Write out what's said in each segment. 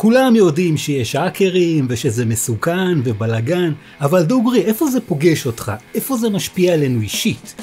כולם יודעים שיש האקרים ושזה מסוכן ובלגן, אבל דוגרי, איפה זה פוגש אותך? איפה זה משפיע עלינו אישית?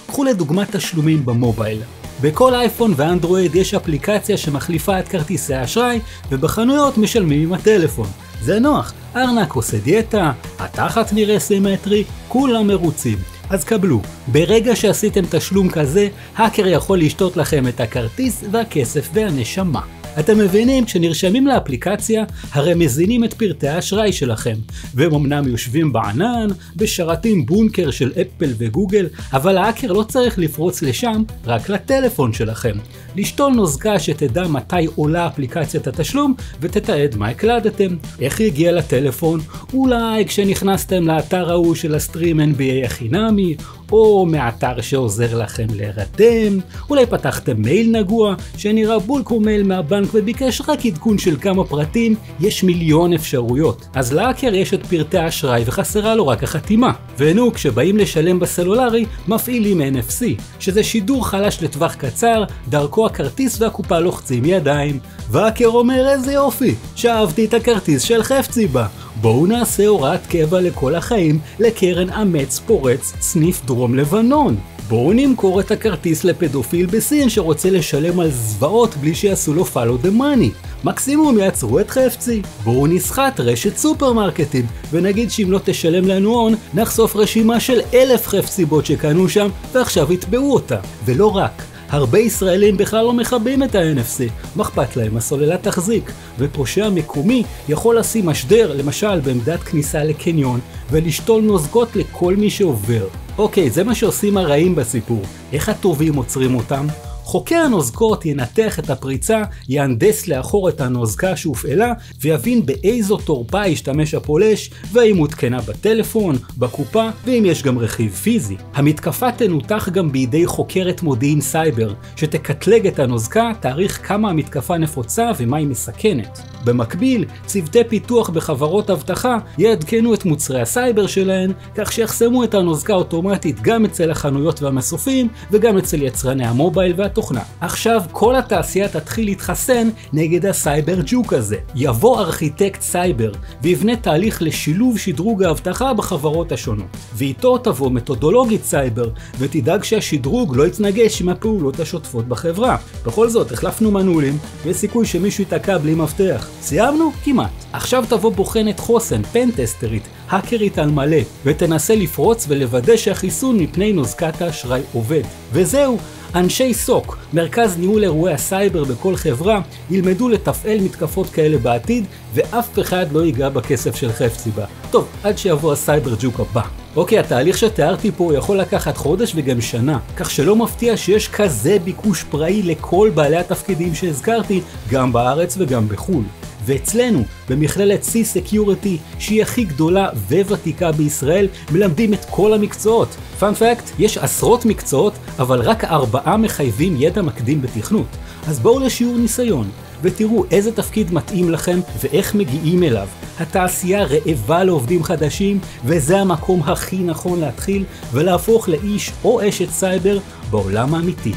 קחו לדוגמה תשלומים במובייל. בכל אייפון ואנדרואיד יש אפליקציה שמחליפה את כרטיסי האשראי, ובחנויות משלמים עם הטלפון. זה נוח, ארנק עושה דיאטה, התחת נראה סימטרי, כולם מרוצים. אז קבלו, ברגע שעשיתם תשלום כזה, האקר יכול לשתות לכם את הכרטיס והכסף והנשמה. אתם מבינים, כשנרשמים לאפליקציה, הרי מזינים את פרטי האשראי שלכם, והם אמנם יושבים בענן, בשרתים בונקר של אפל וגוגל, אבל האקר לא צריך לפרוץ לשם, רק לטלפון שלכם. לשתול נוזקה שתדע מתי עולה אפליקציית התשלום, ותתעד מה הקלדתם, איך היא הגיעה לטלפון, אולי כשנכנסתם לאתר ההוא של הסטרים NBA החינמי, או מאתר שעוזר לכם להירדם, אולי פתחתם מייל נגוע שנראה בול כמו מייל מהבנק וביקש רק עדכון של כמה פרטים, יש מיליון אפשרויות. אז להאקר יש את פרטי האשראי וחסרה לו רק החתימה. ונו, כשבאים לשלם בסלולרי, מפעילים NFC, שזה שידור חלש לטווח קצר, דרכו הכרטיס והקופה לוחצים ידיים. והאקר אומר איזה יופי, שאהבתי את הכרטיס של חפצי בה. בואו נעשה הוראת קבע לכל החיים לקרן אמץ פורץ סניף דרום לבנון. בואו נמכור את הכרטיס לפדופיל בסין שרוצה לשלם על זוועות בלי שיעשו לו follow the money. מקסימום יעצרו את חפצי. בואו נסחט רשת סופרמרקטים ונגיד שאם לא תשלם לנו הון נחשוף רשימה של 1,000 חפציבות שקנו שם ועכשיו יתבעו אותה. ולא רק. הרבה ישראלים בכלל לא מכבים את ה-NFC, מחפת להם הסוללה תחזיק, ופושע מקומי יכול לשים משדר, למשל בעמדת כניסה לקניון, ולשתול נוזקות לכל מי שעובר. אוקיי, זה מה שעושים הרעים בסיפור. איך הטובים עוצרים אותם? חוקר הנוזקות ינתח את הפריצה, יהנדס לאחור את הנוזקה שהופעלה, ויבין באיזו תורפה ישתמש הפולש, והאם הותקנה בטלפון, בקופה, ואם יש גם רכיב פיזי. המתקפה תנותח גם בידי חוקרת מודיעין סייבר, שתקטלג את הנוזקה, תאריך כמה המתקפה נפוצה ומה היא מסכנת. במקביל, צוותי פיתוח בחברות אבטחה יעדכנו את מוצרי הסייבר שלהן, כך שיחסמו את הנוזקה אוטומטית גם אצל החנויות והמסופים, וגם אצל יצרני המובייל והתוכנה. עכשיו כל התעשייה תתחיל להתחסן נגד הסייבר ג'וק הזה. יבוא ארכיטקט סייבר ויבנה תהליך לשילוב שדרוג האבטחה בחברות השונות. ואיתו תבוא מתודולוגית סייבר ותדאג שהשדרוג לא יתנגש עם הפעולות השוטפות בחברה. בכל זאת, החלפנו מנעולים, יש סיכוי שמישהו ייתקע בלי מפתח. סיימנו? כמעט. עכשיו תבוא בוחנת חוסן, פנטסטרית, האקרית על מלא, ותנסה לפרוץ ולוודא שהחיסון מפני נוזקת האשראי עובד. וזהו. אנשי סוק, מרכז ניהול אירועי הסייבר בכל חברה, ילמדו לתפעל מתקפות כאלה בעתיד, ואף אחד לא ייגע בכסף של חפצי בה. טוב, עד שיבוא הסייבר ג'וק הבא. אוקיי, התהליך שתיארתי פה יכול לקחת חודש וגם שנה, כך שלא מפתיע שיש כזה ביקוש פראי לכל בעלי התפקידים שהזכרתי, גם בארץ וגם בחול. ואצלנו, במכללת C-Security, שהיא הכי גדולה וותיקה בישראל, מלמדים את כל המקצועות. פאנ פאקט, יש עשרות מקצועות, אבל רק 4 מחייבים ידע מקדים בתכנות. אז בואו לשיעור ניסיון, ותראו איזה תפקיד מתאים לכם ואיך מגיעים אליו. התעשייה רעבה לעובדים חדשים, וזה המקום הכי נכון להתחיל ולהפוך לאיש או אשת סייבר בעולם האמיתי.